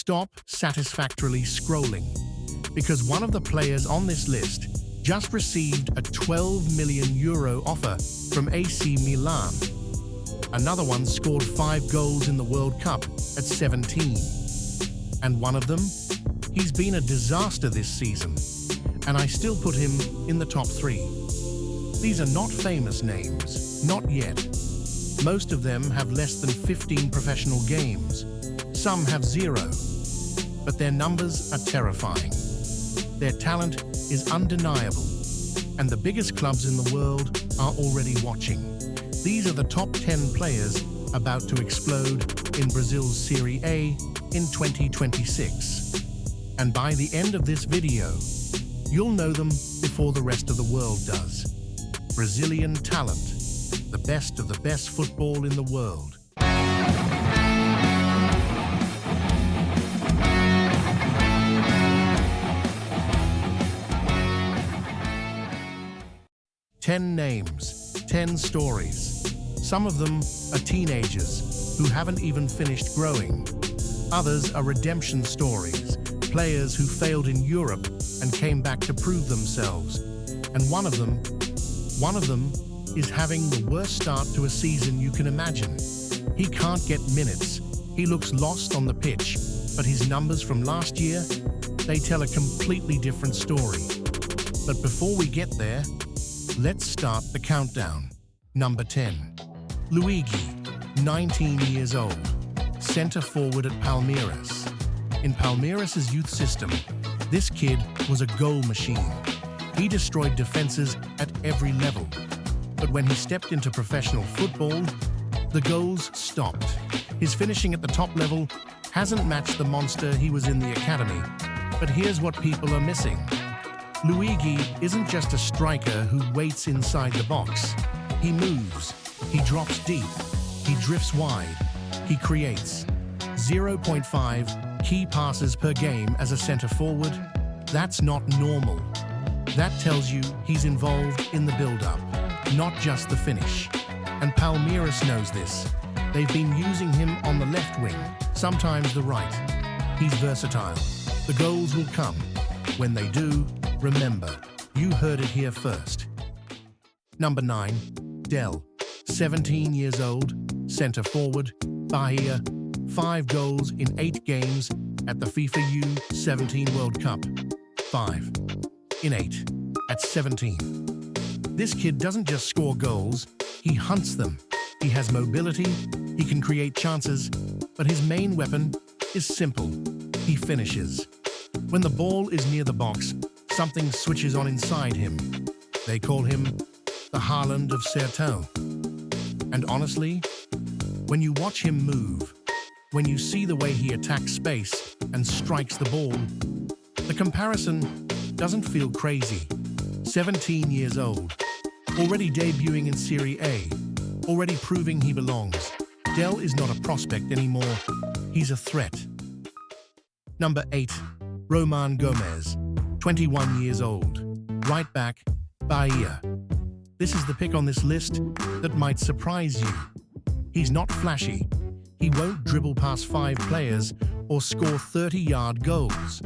stop satisfactorily scrolling, because one of the players on this list just received a €12 million offer from AC Milan. Another one scored 5 goals in the World Cup at 17. And one of them, he's been a disaster this season, and I still put him in the top 3. These are not famous names, not yet. Most of them have less than 15 professional games. Some have 0, but their numbers are terrifying. Their talent is undeniable, and the biggest clubs in the world are already watching. These are the top 10 players about to explode in Brazil's Serie A in 2026. And by the end of this video, you'll know them before the rest of the world does. Brazilian talent, the best of the best football in the world. Ten names, 10 stories. Some of them are teenagers who haven't even finished growing. Others are redemption stories, players who failed in Europe and came back to prove themselves. And one of them is having the worst start to a season you can imagine. He can't get minutes. He looks lost on the pitch, but his numbers from last year, they tell a completely different story. But before we get there, let's start the countdown. Number 10. Luigi, 19 years old, center forward at Palmeiras. In Palmeiras' youth system, this kid was a goal machine. He destroyed defenses at every level. But when he stepped into professional football, the goals stopped. His finishing at the top level hasn't matched the monster he was in the academy. But here's what people are missing. Luigi isn't just a striker who waits inside the box. He moves, he drops deep, he drifts wide, he creates. 0.5 key passes per game as a center forward. That's not normal. That tells you he's involved in the build-up, not just the finish. And Palmeiras knows this. They've been using him on the left wing, sometimes the right. He's versatile. The goals will come. When they do, remember, you heard it here first. Number 9, Dell, 17 years old, center forward, Bahia, 5 goals in 8 games at the FIFA U17 World Cup. 5 in 8 at 17. This kid doesn't just score goals, he hunts them. He has mobility, he can create chances, but his main weapon is simple. He finishes. When the ball is near the box, something switches on inside him. They call him the Haaland of Sertão. And honestly, when you watch him move, when you see the way he attacks space and strikes the ball, the comparison doesn't feel crazy. 17 years old, already debuting in Serie A, already proving he belongs. Dell is not a prospect anymore, he's a threat. Number 8, Román Gómez, 21 years old, right back, Bahia. This is the pick on this list that might surprise you. He's not flashy. He won't dribble past 5 players or score 30-yard goals.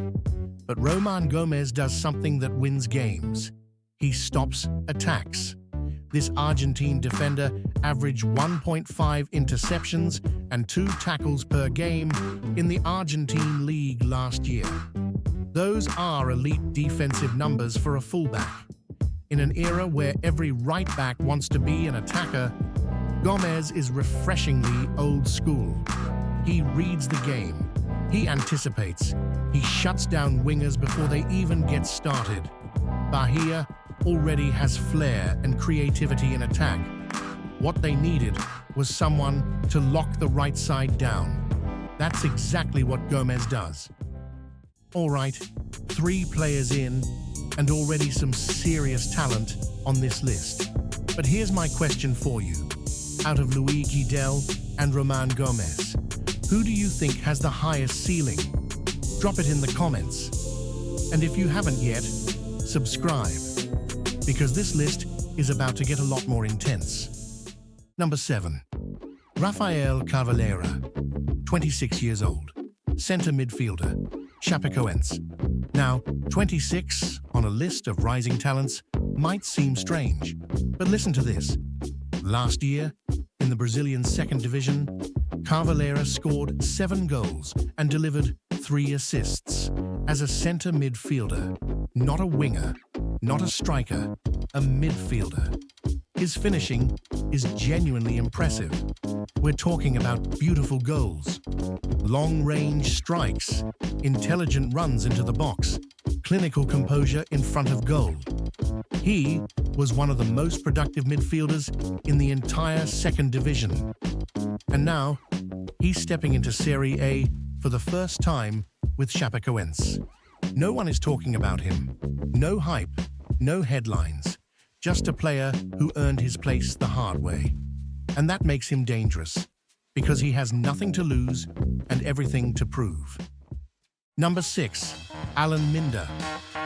But Román Gómez does something that wins games. He stops attacks. This Argentine defender averaged 1.5 interceptions and 2 tackles per game in the Argentine league last year. Those are elite defensive numbers for a fullback. In an era where every right back wants to be an attacker, Gómez is refreshingly old school. He reads the game. He anticipates. He shuts down wingers before they even get started. Bahia already has flair and creativity in attack. What they needed was someone to lock the right side down. That's exactly what Gómez does. All right, 3 players in, and already some serious talent on this list. But here's my question for you. Out of Luigi, Dell, and Román Gómez, who do you think has the highest ceiling? Drop it in the comments. And if you haven't yet, subscribe, because this list is about to get a lot more intense. Number 7. Rafael Caravalera, 26 years old. center midfielder, Chapecoense. Now, 26 on a list of rising talents might seem strange, but listen to this. Last year, in the Brazilian second division, Carvalheira scored 7 goals and delivered 3 assists. As a center midfielder, not a winger, not a striker, a midfielder. His finishing is genuinely impressive. We're talking about beautiful goals, long-range strikes, intelligent runs into the box, clinical composure in front of goal. He was one of the most productive midfielders in the entire second division. And now, he's stepping into Serie A for the first time with Chapecoense. No one is talking about him. No hype, no headlines. Just a player who earned his place the hard way. And that makes him dangerous, because he has nothing to lose and everything to prove. Number 6, Alan Minda,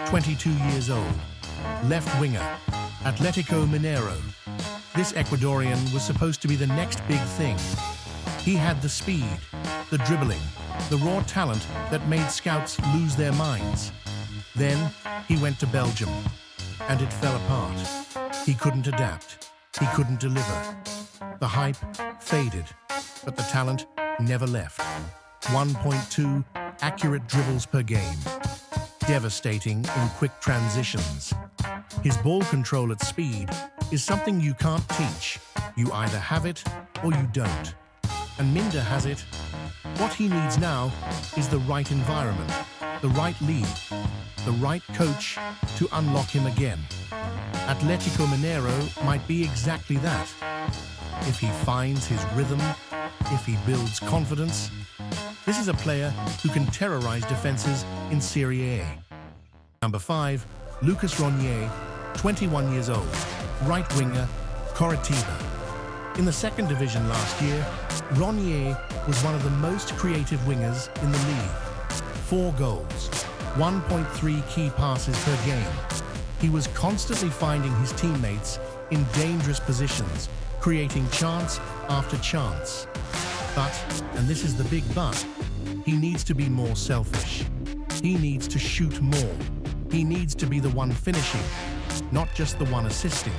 22 years old, left winger, Atlético Mineiro. This Ecuadorian was supposed to be the next big thing. He had the speed, the dribbling, the raw talent that made scouts lose their minds. Then he went to Belgium, and it fell apart. He couldn't adapt. He couldn't deliver. The hype faded, but the talent never left. 1.2 accurate dribbles per game. Devastating in quick transitions. His ball control at speed is something you can't teach. You either have it or you don't. And Minda has it. What he needs now is the right environment, the right lead, the right coach to unlock him again. Atlético Mineiro might be exactly that. If he finds his rhythm, if he builds confidence, this is a player who can terrorize defenses in Serie A. Number 5, Lucas Ronier, 21 years old, right winger, Coritiba. In the second division last year, Ronier was one of the most creative wingers in the league. 4 goals, 1.3 key passes per game. He was constantly finding his teammates in dangerous positions, creating chance after chance. But, and this is the big but, he needs to be more selfish. He needs to shoot more. He needs to be the one finishing, not just the one assisting.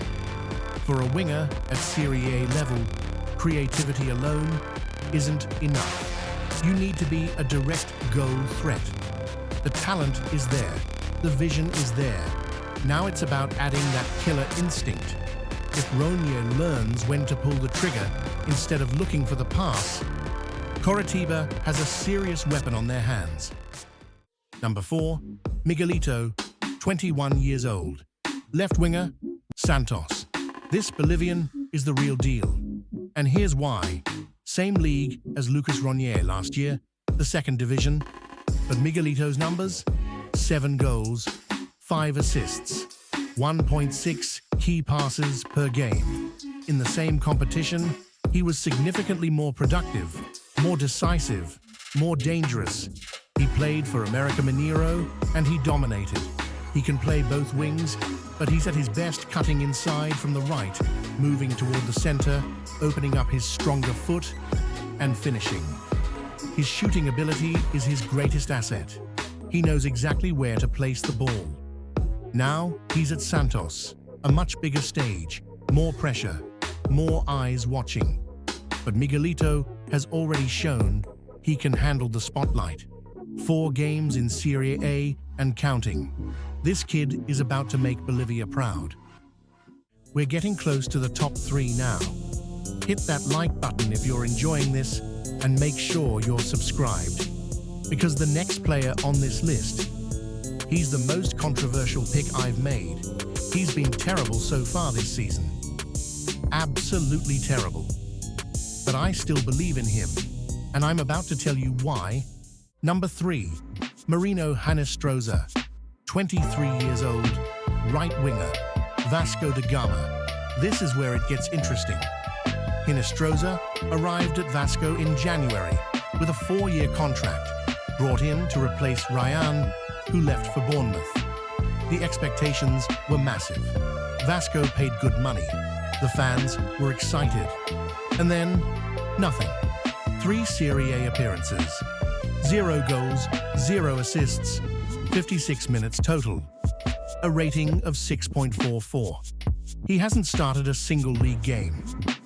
For a winger at Serie A level, creativity alone isn't enough. You need to be a direct goal threat. The talent is there. The vision is there. Now it's about adding that killer instinct. If Ronier learns when to pull the trigger instead of looking for the pass, Coritiba has a serious weapon on their hands. Number 4, Miguelito, 21 years old. Left winger, Santos. This Bolivian is the real deal. And here's why. Same league as Lucas Ronier last year, the second division. But Miguelito's numbers? 7 goals, 5 assists, 1.6 key passes per game. In the same competition, he was significantly more productive, more decisive, more dangerous. He played for América Mineiro and he dominated. He can play both wings, but he's at his best cutting inside from the right, moving toward the center, opening up his stronger foot, and finishing. His shooting ability is his greatest asset. He knows exactly where to place the ball. Now he's at Santos, a much bigger stage, more pressure, more eyes watching. But Miguelito has already shown he can handle the spotlight. 4 games in Serie A and counting. This kid is about to make Bolivia proud. We're getting close to the top 3 now. Hit that like button if you're enjoying this and make sure you're subscribed. Because the next player on this list, he's the most controversial pick I've made. He's been terrible so far this season. Absolutely terrible. But I still believe in him, and I'm about to tell you why. Number 3, Marino Hinestroza, 23 years old, right winger, Vasco da Gama. This is where it gets interesting. Hinestroza arrived at Vasco in January with a 4-year contract, brought in to replace Ryan, who left for Bournemouth. The expectations were massive. Vasco paid good money. The fans were excited. And then, nothing. 3 Serie A appearances, 0 goals, 0 assists, 56 minutes total. A rating of 6.44. He hasn't started a single league game.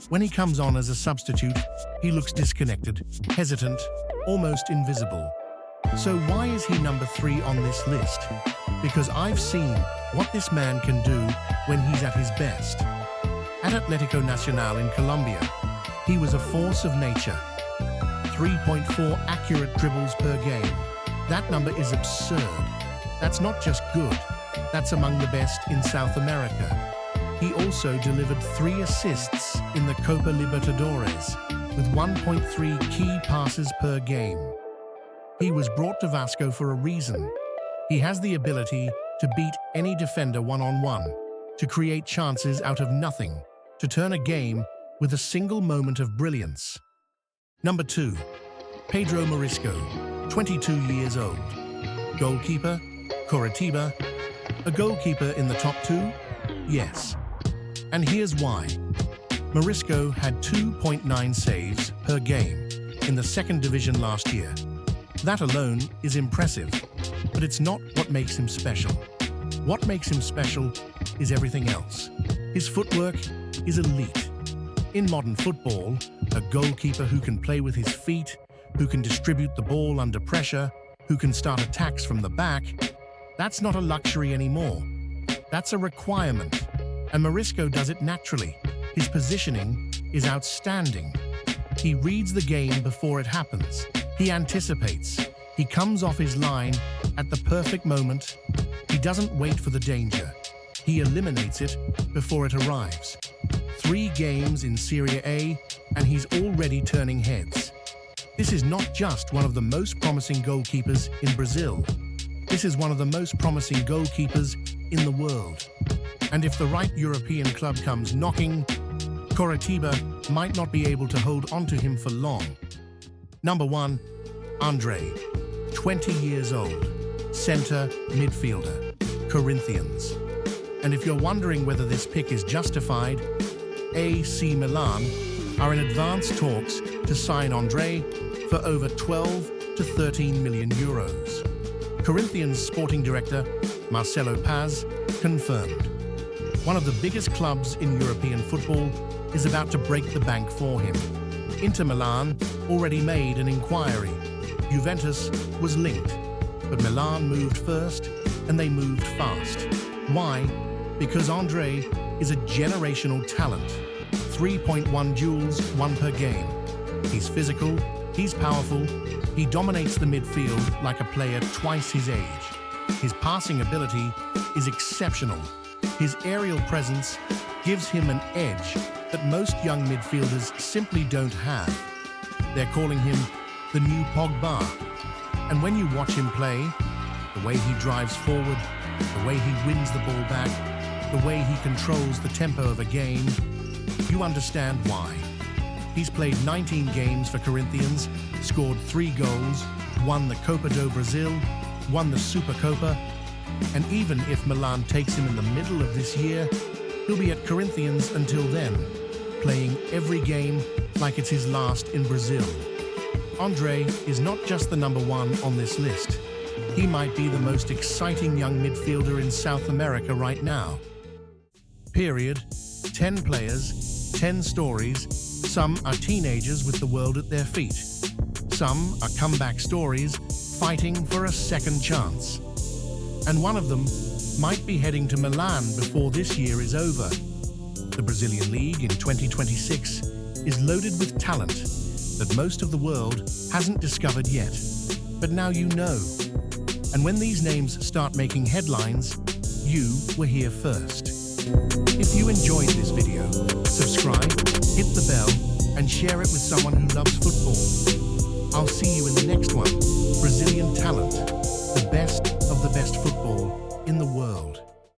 When he comes on as a substitute, he looks disconnected, hesitant, almost invisible. So why is he number 3 on this list? Because I've seen what this man can do when he's at his best. At Atlético Nacional in Colombia, he was a force of nature. 3.4 accurate dribbles per game. That number is absurd. That's not just good, that's among the best in South America. He also delivered 3 assists in the Copa Libertadores, with 1.3 key passes per game. He was brought to Vasco for a reason. He has the ability to beat any defender one-on-one, to create chances out of nothing, to turn a game with a single moment of brilliance. Number 2. Pedro Morisco, 22 years old. Goalkeeper, Coritiba. A goalkeeper in the top 2? Yes. And here's why. Morisco had 2.9 saves per game in the second division last year. That alone is impressive, but it's not what makes him special. What makes him special is everything else. His footwork is elite. In modern football, a goalkeeper who can play with his feet, who can distribute the ball under pressure, who can start attacks from the back, that's not a luxury anymore. That's a requirement. And Morisco does it naturally. His positioning is outstanding. He reads the game before it happens. He anticipates. He comes off his line at the perfect moment. He doesn't wait for the danger. He eliminates it before it arrives. 3 games in Serie A, and he's already turning heads. This is not just one of the most promising goalkeepers in Brazil. This is one of the most promising goalkeepers in the world. And if the right European club comes knocking, Coritiba might not be able to hold on to him for long. Number 1. André, 20 years old, center midfielder, Corinthians. And if you're wondering whether this pick is justified, AC Milan are in advanced talks to sign André for over 12 to 13 million euros. Corinthians sporting director Marcelo Paz confirmed. One of the biggest clubs in European football is about to break the bank for him. Inter Milan already made an inquiry. Juventus was linked, but Milan moved first, and they moved fast. Why? Because André is a generational talent. 3.1 duels, 1 per game. He's physical, he's powerful, he dominates the midfield like a player twice his age. His passing ability is exceptional. His aerial presence gives him an edge that most young midfielders simply don't have. They're calling him the new Pogba. And when you watch him play, the way he drives forward, the way he wins the ball back, the way he controls the tempo of a game, you understand why. He's played 19 games for Corinthians, scored 3 goals, won the Copa do Brasil, won the Supercopa, and even if Milan takes him in the middle of this year, he'll be at Corinthians until then, playing every game like it's his last in Brazil. André is not just the number 1 on this list. He might be the most exciting young midfielder in South America right now. Period. 10 players, 10 stories. Some are teenagers with the world at their feet. Some are comeback stories fighting for a second chance. And one of them might be heading to Milan before this year is over. The Brazilian League in 2026 is loaded with talent that most of the world hasn't discovered yet. But now you know. And when these names start making headlines, you were here first. If you enjoyed this video, subscribe, hit the bell, and share it with someone who loves football. I'll see you in the next one. Brazilian talent, the best of the best football in the world.